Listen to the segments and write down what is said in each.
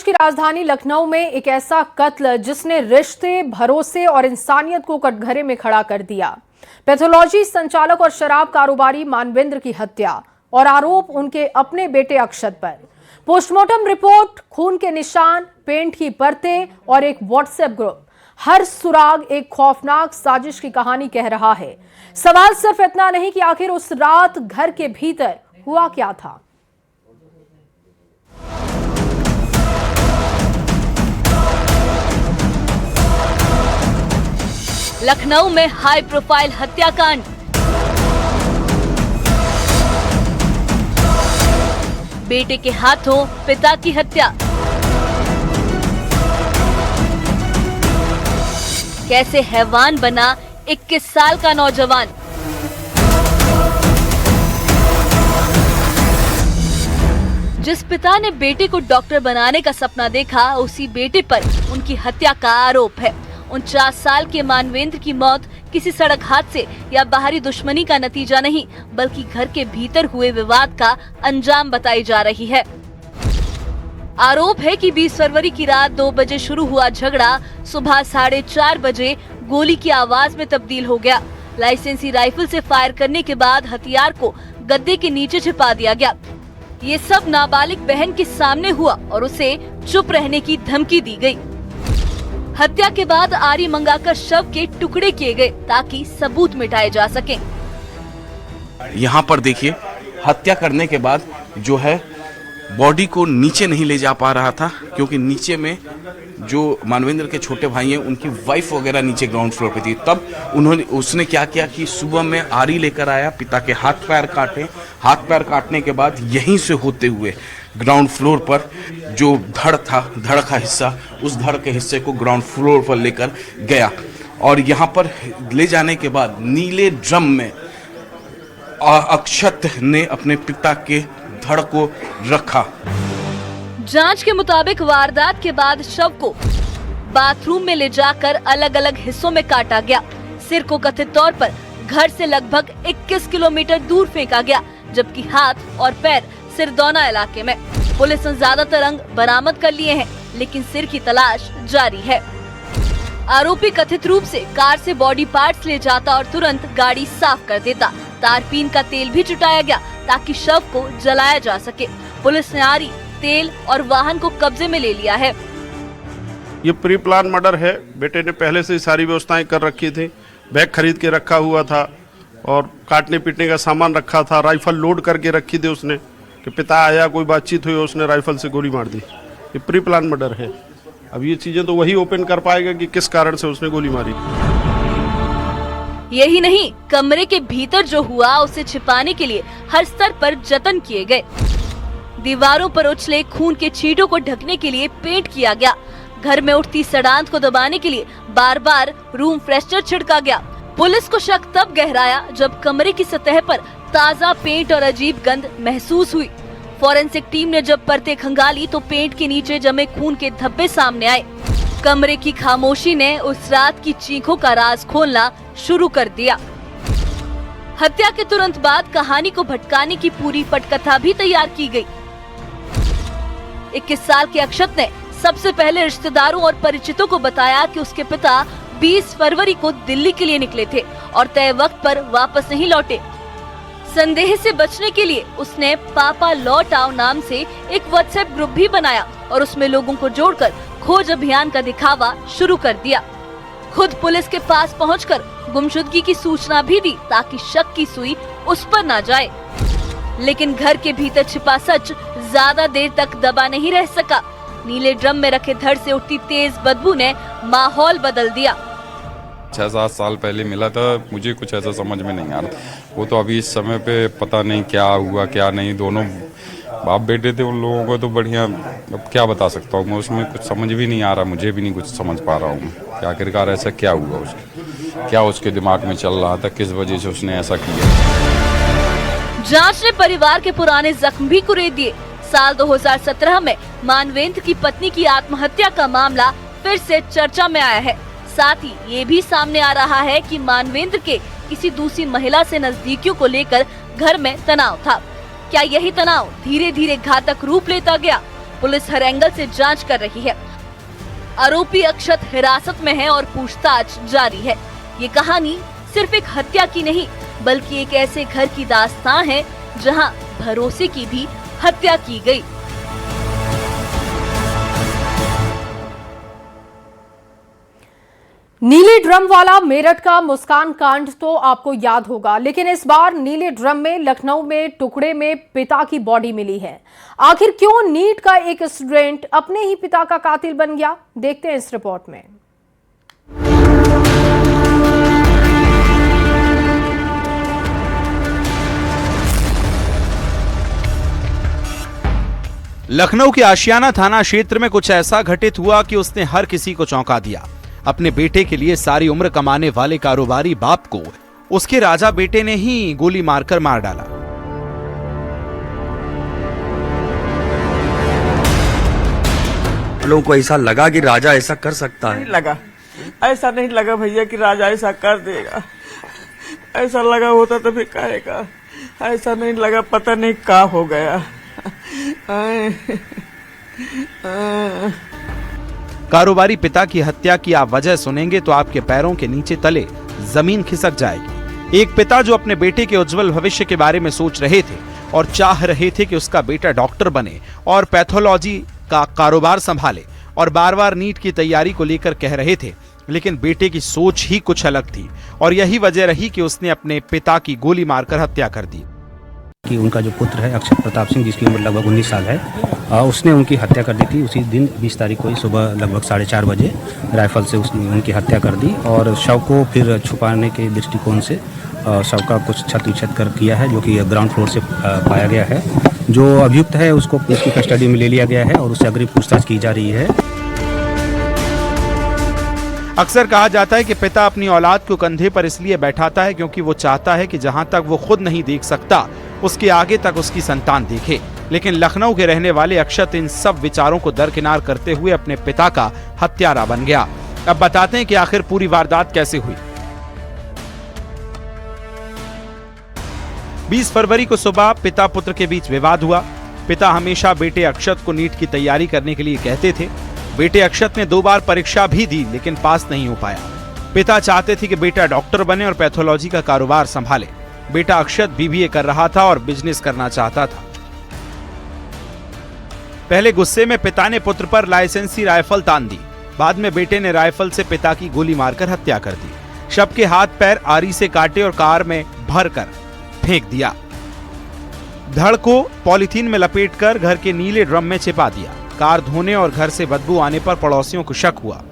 प्रदेश की राजधानी लखनऊ में एक ऐसा कत्ल जिसने रिश्ते, भरोसे और इंसानियत को कटघरे में खड़ा कर दिया। पैथोलॉजी संचालक और शराब कारोबारी मानवेंद्र की हत्या और आरोप उनके अपने बेटे अक्षत पर। पोस्टमार्टम रिपोर्ट, खून के निशान, पेंट की परतें और एक व्हाट्सएप ग्रुप, हर सुराग एक खौफनाक साजिश की कहानी कह रहा है। सवाल सिर्फ इतना नहीं कि आखिर उस रात घर के भीतर हुआ क्या था। लखनऊ में हाई प्रोफाइल हत्याकांड। बेटे के हाथों पिता की हत्या। कैसे हैवान बना 21 साल का नौजवान। जिस पिता ने बेटे को डॉक्टर बनाने का सपना देखा, उसी बेटे पर उनकी हत्या का आरोप है। 49 साल के मानवेंद्र की मौत किसी सड़क हादसे या बाहरी दुश्मनी का नतीजा नहीं, बल्कि घर के भीतर हुए विवाद का अंजाम बताई जा रही है। आरोप है कि 20 फरवरी की रात 2 बजे शुरू हुआ झगड़ा सुबह 4:30 बजे गोली की आवाज में तब्दील हो गया। लाइसेंसी राइफल से फायर करने के बाद हथियार को गद्दे के नीचे छिपा दिया गया। ये सब नाबालिग बहन के सामने हुआ और उसे चुप रहने की धमकी दी गई। हत्या के बाद आरी मंगाकर शव के टुकड़े किए गए ताकि सबूत मिटाए जा सकें। यहाँ पर देखिए, हत्या करने के बाद जो है बॉडी को नीचे नहीं ले जा पा रहा था, क्योंकि नीचे में जो मानवेंद्र के छोटे भाई हैं उनकी वाइफ वगैरह नीचे ग्राउंड फ्लोर पे थी। तब उसने क्या किया कि सुबह में आरी लेकर आया, पिता के हाथ पैर काटे। हाथ पैर काटने के बाद यहीं से होते हुए ग्राउंड फ्लोर पर जो धड़ था, धड़ का हिस्सा, उस धड़ के हिस्से को ग्राउंड फ्लोर पर लेकर गया और यहाँ पर ले जाने के बाद नीले ड्रम में अक्षत ने अपने पिता के धड़ को रखा। जांच के मुताबिक वारदात के बाद शव को बाथरूम में ले जाकर अलग अलग हिस्सों में काटा गया। सिर को कथित तौर पर घर से लगभग 21 किलोमीटर दूर फेंका गया, जबकि हाथ और पैर सिरदौना इलाके में। पुलिस ने ज्यादातर अंग बरामद कर लिए हैं, लेकिन सिर की तलाश जारी है। आरोपी कथित रूप से कार से बॉडी पार्ट्स ले जाता और तुरंत गाड़ी साफ कर देता। तारपीन का तेल भी जुटाया गया ताकि शव को जलाया जा सके। पुलिस ने आरी, तेल और वाहन को कब्जे में ले लिया है। ये प्री प्लान मर्डर है। बेटे ने पहले से सारी व्यवस्थाएं कर रखी थी। बैग खरीद के रखा हुआ था और काटने पीटने का सामान रखा था। राइफल लोड करके रखी थी उसने कि पिता आया, कोई बातचीत हुई, उसने राइफल से गोली मार दी। ये प्री प्लान मर्डर है। अब ये चीजें तो वही ओपन कर पाएगा कि किस कारण से उसने गोली मारी। यही नहीं, कमरे के भीतर जो हुआ उसे छिपाने के लिए हर स्तर पर जतन किए गए। दीवारों पर उछले खून के छींटों को ढकने के लिए पेंट किया गया। घर में उठती सड़ांत को दबाने के लिए बार बार रूम फ्रेशनर छिड़का गया। पुलिस को शक तब गहराया जब कमरे की सतह पर ताज़ा पेंट और अजीब गंध महसूस हुई। फॉरेंसिक टीम ने जब परतें खंगाली तो पेंट के नीचे जमे खून के धब्बे सामने आए। कमरे की खामोशी ने उस रात की चीखों का राज खोलना शुरू कर दिया। हत्या के तुरंत बाद कहानी को भटकाने की पूरी पटकथा भी तैयार की गई। 21 साल के अक्षत ने सबसे पहले रिश्तेदारों और परिचितों को बताया कि उसके पिता 20 फरवरी को दिल्ली के लिए निकले थे और तय वक्त पर वापस नहीं लौटे। संदेह से बचने के लिए उसने पापा लौट आओ नाम से एक व्हाट्सएप ग्रुप भी बनाया और उसमें लोगों को जोड़कर खोज अभियान का दिखावा शुरू कर दिया। खुद पुलिस के पास पहुंचकर गुमशुदगी की सूचना भी दी ताकि शक की सुई उस पर ना जाए। लेकिन घर के भीतर छिपा सच ज्यादा देर तक दबा नहीं रह सका। नीले ड्रम में रखे धड़ से उठती तेज बदबू ने माहौल बदल दिया। 6-7 साल पहले मिला था, मुझे कुछ ऐसा समझ में नहीं आ रहा। वो तो अभी इस समय पे पता नहीं क्या हुआ क्या नहीं। दोनों बाप बेटे थे, उन लोगों को तो बढ़िया, अब क्या बता सकता हूँ मैं, उसमें कुछ समझ भी नहीं आ रहा। मुझे भी नहीं कुछ समझ पा रहा हूँ कि आखिरकार ऐसा क्या हुआ, उसके क्या उसके दिमाग में चल रहा था, किस वजह से उसने ऐसा किया। जांच ने परिवार के पुराने जख्म भी कुरेद दिए। साल 2017 में मानवेंद्र की पत्नी की आत्महत्या का मामला फिर से चर्चा में आया है। साथ ही ये भी सामने आ रहा है कि मानवेंद्र के किसी दूसरी महिला से नजदीकियों को लेकर घर में तनाव था। क्या यही तनाव धीरे धीरे घातक रूप लेता गया? पुलिस हर एंगल से जांच कर रही है। आरोपी अक्षत हिरासत में है और पूछताछ जारी है। ये कहानी सिर्फ एक हत्या की नहीं, बल्कि एक ऐसे घर की दास्तां है जहां भरोसे की भी हत्या की गई। नीले ड्रम वाला मेरठ का मुस्कान कांड तो आपको याद होगा, लेकिन इस बार नीले ड्रम में लखनऊ में टुकड़े में पिता की बॉडी मिली है। आखिर क्यों नीट का एक स्टूडेंट अपने ही पिता का कातिल बन गया, देखते हैं इस रिपोर्ट में। लखनऊ के आशियाना थाना क्षेत्र में कुछ ऐसा घटित हुआ कि उसने हर किसी को चौंका दिया। अपने बेटे के लिए सारी उम्र कमाने वाले कारोबारी बाप को उसके राजा बेटे ने ही गोली मारकर मार डाला। लोगों को ऐसा लगा कि राजा ऐसा कर सकता है। ऐसा नहीं लगा भैया कि राजा ऐसा कर देगा। ऐसा लगा होता तो फिर कहेगा। ऐसा नहीं लगा, पता नहीं क्या हो गया। कारोबारी पिता की हत्या की आप वजह सुनेंगे तो आपके पैरों के नीचे तले जमीन खिसक जाएगी। एक पिता जो अपने बेटे के उज्जवल भविष्य के बारे में सोच रहे थे और चाह रहे थे कि उसका बेटा डॉक्टर बने और पैथोलॉजी का कारोबार संभाले, और बार बार नीट की तैयारी को लेकर कह रहे थे, लेकिन बेटे की सोच ही कुछ अलग थी और यही वजह रही कि उसने अपने पिता की गोली मारकर हत्या कर दी। कि उनका जो पुत्र है अक्षत प्रताप सिंह, जिसकी उम्र लगभग 19 साल है, उसने उनकी हत्या कर दी थी। उसी दिन 20 तारीख को ही सुबह लगभग 4:30 बजे राइफल से उसने उनकी हत्या कर दी और शव को फिर छुपाने के दृष्टिकोण से शव का कुछ छत विछत कर किया है, जो कि ग्राउंड फ्लोर से पाया गया है। जो अभियुक्त है उसको पुलिस की कस्टडी में ले लिया गया है और उससे अग्रिम पूछताछ की जा रही है। अक्सर कहा जाता है कि पिता अपनी औलाद को कंधे पर इसलिए बैठाता है क्योंकि वो चाहता है कि जहां तक वो खुद नहीं देख सकता उसके आगे तक उसकी संतान देखे। लेकिन लखनऊ के रहने वाले अक्षत इन सब विचारों को दरकिनार करते हुए अपने पिता का हत्यारा बन गया। अब बताते हैं कि आखिर पूरी वारदात कैसे हुई। 20 फरवरी को सुबह पिता पुत्र के बीच विवाद हुआ। पिता हमेशा बेटे अक्षत को नीट की तैयारी करने के लिए कहते थे। बेटे अक्षत ने 2 बार परीक्षा भी दी लेकिन पास नहीं हो पाया। पिता चाहते थे कि बेटा डॉक्टर बने और पैथोलॉजी का कारोबार संभाले। बेटा अक्षत बीबीए कर रहा था और बिजनेस करना चाहता था। पहले गुस्से में पिता ने पुत्र पर लाइसेंसी राइफल तान दी। बाद में बेटे ने राइफल से पिता की गोली मारकर हत्या कर दी। शव के हाथ पैर आरी से काटे और कार में भरकर फेंक दिया। धड़ को पॉलीथीन में लपेटकर घर के नीले ड्रम में छिपा दिया। कार धोने और घर से बदबू आने पर पड़ोसियों को शक हुआ।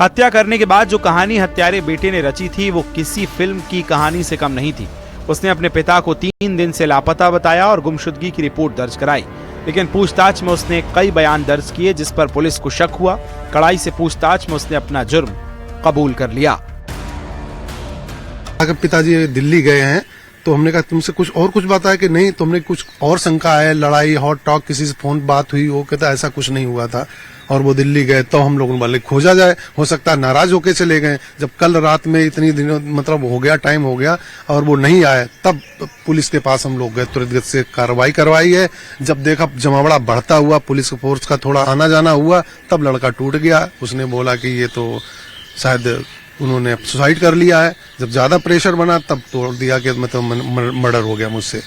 हत्या करने के बाद जो कहानी हत्यारे बेटे ने रची थी वो किसी फिल्म की कहानी से कम नहीं थी। उसने अपने पिता को 3 दिन से लापता बताया और गुमशुदगी की रिपोर्ट दर्ज कराई, लेकिन पूछताछ में उसने कई बयान दर्ज किए जिस पर पुलिस को शक हुआ। कड़ाई से पूछताछ में उसने अपना जुर्म कबूल कर लिया। अगर पिताजी दिल्ली गए हैं तो हमने कहा तुमसे कुछ बताया कि नहीं, तुमने कुछ और शंका है, लड़ाई हॉट टॉक किसी से फोन बात हुई, वो कहता ऐसा कुछ नहीं हुआ था और वो दिल्ली गए। तो हम लोगों वाले खोजा जाए, हो सकता है नाराज होके चले गए। जब कल रात में इतनी दिनों मतलब हो गया, टाइम हो गया और वो नहीं आए, तब पुलिस के पास हम लोग गए, तुरंत गति से कार्रवाई करवाई है। जब देखा जमावड़ा बढ़ता हुआ, पुलिस फोर्स का थोड़ा आना जाना हुआ, तब लड़का टूट गया। उसने बोला कि ये तो शायद उन्होंने सुसाइड कर लिया है। जब ज्यादा प्रेशर बना तब तोड़ दिया कि मतलब मर्डर हो गया मुझसे।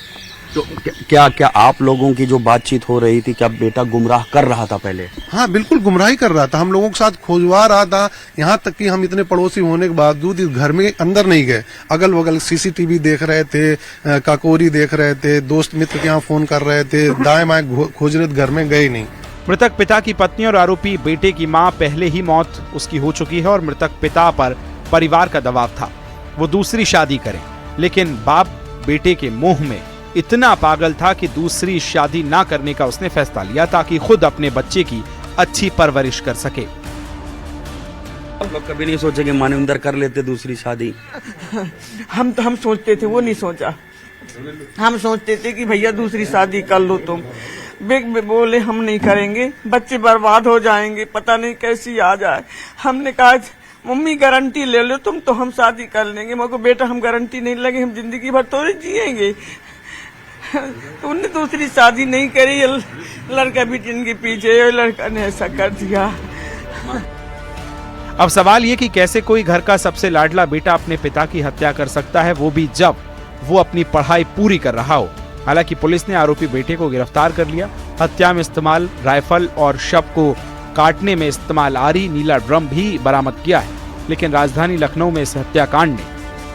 तो क्या क्या आप लोगों की जो बातचीत हो रही थी, क्या बेटा गुमराह कर रहा था पहले? हाँ बिल्कुल गुमराही कर रहा था, हम लोगों के साथ खोजवा रहा था। यहाँ तक कि हम इतने पड़ोसी होने के बावजूद इस घर में अंदर नहीं गए। अगल बगल सीसीटीवी देख रहे थे, काकोरी देख रहे थे, दोस्त मित्र के यहाँ फोन कर रहे थे, दाएं बाएं खोज रहे थे, घर में गए नहीं। मृतक पिता की पत्नी और आरोपी बेटे की मां पहले ही मौत उसकी हो चुकी है और मृतक पिता पर परिवार का दबाव था वो दूसरी शादी करें, लेकिन बाप बेटे के मोह में इतना पागल था कि दूसरी शादी ना करने का उसने फैसला लिया ताकि खुद अपने बच्चे की अच्छी परवरिश कर सके। हम लोग कभी नहीं सोचे कि मानविंदर कर लेते दूसरी शादी। हम सोचते थे, वो नहीं सोचा। हम सोचते थे कि भैया दूसरी शादी कर लो तुम। बोले हम नहीं करेंगे, बच्चे बर्बाद हो जाएंगे, पता नहीं कैसी आ जाए। हमने कहा मम्मी गारंटी ले लो तुम, तो हम शादी कर लेंगे। मगर बेटा हम गारंटी नहीं लगे, हम जिंदगी भर तो जिएंगे। तो उनने दूसरी शादी नहीं करी, लड़का भी जिनके पीछे, लड़का ने ऐसा कर दिया। अब सवाल ये कि कैसे कोई घर का सबसे लाडला बेटा अपने पिता की हत्या कर सकता है, वो भी जब वो अपनी पढ़ाई पूरी कर रहा हो। हालांकि पुलिस ने आरोपी बेटे को गिरफ्तार कर लिया। हत्या में इस्तेमाल राइफल और शव को काटने में इस्तेमाल आरी, नीला ड्रम भी बरामद किया है। लेकिन राजधानी लखनऊ में इस हत्याकांड ने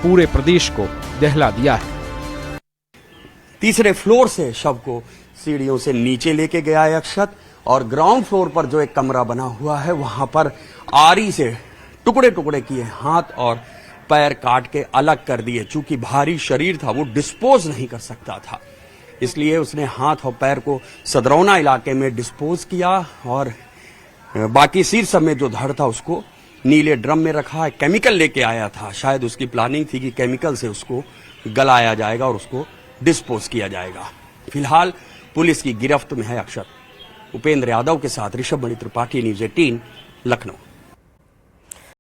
पूरे प्रदेश को दहला दिया है। तीसरे फ्लोर से शव को सीढ़ियों से नीचे लेके गया है अक्षत, और ग्राउंड फ्लोर पर जो एक कमरा बना हुआ है वहां पर आरी से टुकड़े टुकड़े किए हाथ और पैर काट के अलग कर दिए। चूंकि भारी शरीर था, वो डिस्पोज नहीं कर सकता था, इसलिए उसने हाथ और पैर को सदरौना इलाके में डिस्पोज किया और बाकी शीर्ष में जो धड़ था उसको नीले ड्रम में रखा। केमिकल लेके आया था, शायद उसकी प्लानिंग थी कि केमिकल से उसको गलाया जाएगा और उसको डिस्पोज किया जाएगा। फिलहाल पुलिस की गिरफ्त में है अक्षत। उपेंद्र यादव के साथ ऋषभ मणि त्रिपाठी, न्यूज़ 18 लखनऊ।